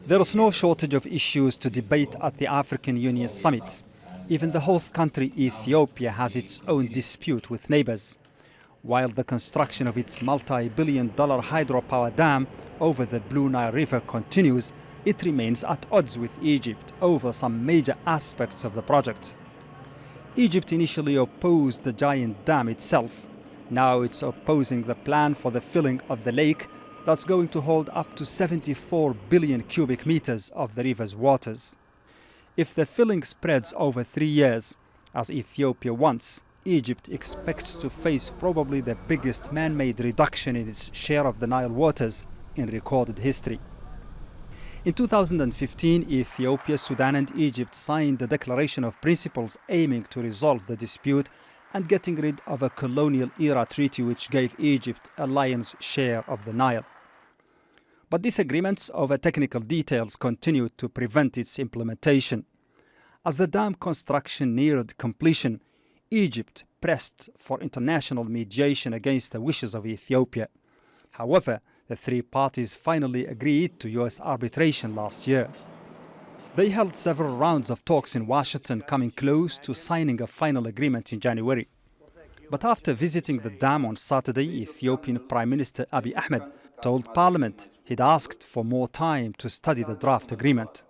There is no shortage of issues to debate at the African Union summit. Even the host country, Ethiopia, has its own dispute with neighbors. While the construction of its multi-billion-dollar hydropower dam over the Blue Nile River continues, it remains at odds with Egypt over some major aspects of the project. Egypt initially opposed the giant dam itself. Now it's opposing the plan for the filling of the lake that's going to hold up to 74 billion cubic meters of the river's waters. If the filling spreads over 3 years, as Ethiopia wants, Egypt expects to face probably the biggest man-made reduction in its share of the Nile waters in recorded history. In 2015, Ethiopia, Sudan and Egypt signed the Declaration of Principles aiming to resolve the dispute and getting rid of a colonial-era treaty which gave Egypt a lion's share of the Nile. But disagreements over technical details continued to prevent its implementation. As the dam construction neared completion, Egypt pressed for international mediation against the wishes of Ethiopia. However, the three parties finally agreed to U.S. arbitration last year. They held several rounds of talks in Washington, coming close to signing a final agreement in January. But after visiting the dam on Saturday, Ethiopian Prime Minister Abiy Ahmed told Parliament he'd asked for more time to study the draft agreement.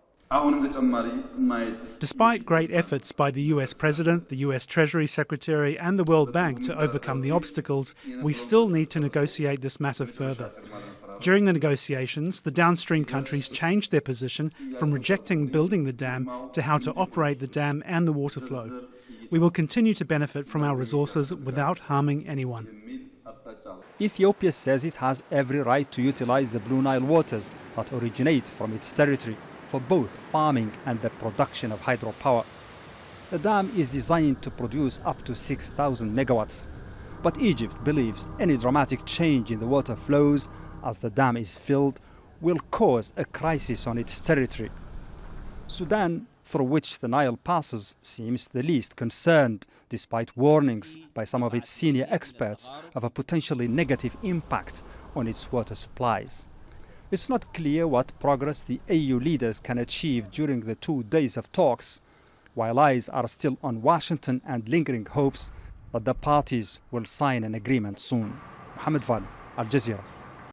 Despite great efforts by the US President, the US Treasury Secretary and the World Bank to overcome the obstacles, we still need to negotiate this matter further. During the negotiations, the downstream countries changed their position from rejecting building the dam to how to operate the dam and the water flow. We will continue to benefit from our resources without harming anyone. Ethiopia says it has every right to utilize the Blue Nile waters that originate from its territory for both farming and the production of hydropower. The dam is designed to produce up to 6,000 megawatts. But Egypt believes any dramatic change in the water flows as the dam is filled will cause a crisis on its territory. Sudan, through which the Nile passes, seems the least concerned, despite warnings by some of its senior experts of a potentially negative impact on its water supplies. It's not clear what progress the AU leaders can achieve during the 2 days of talks, while eyes are still on Washington and lingering hopes that the parties will sign an agreement soon. Mohamed, Vall, Al Jazeera.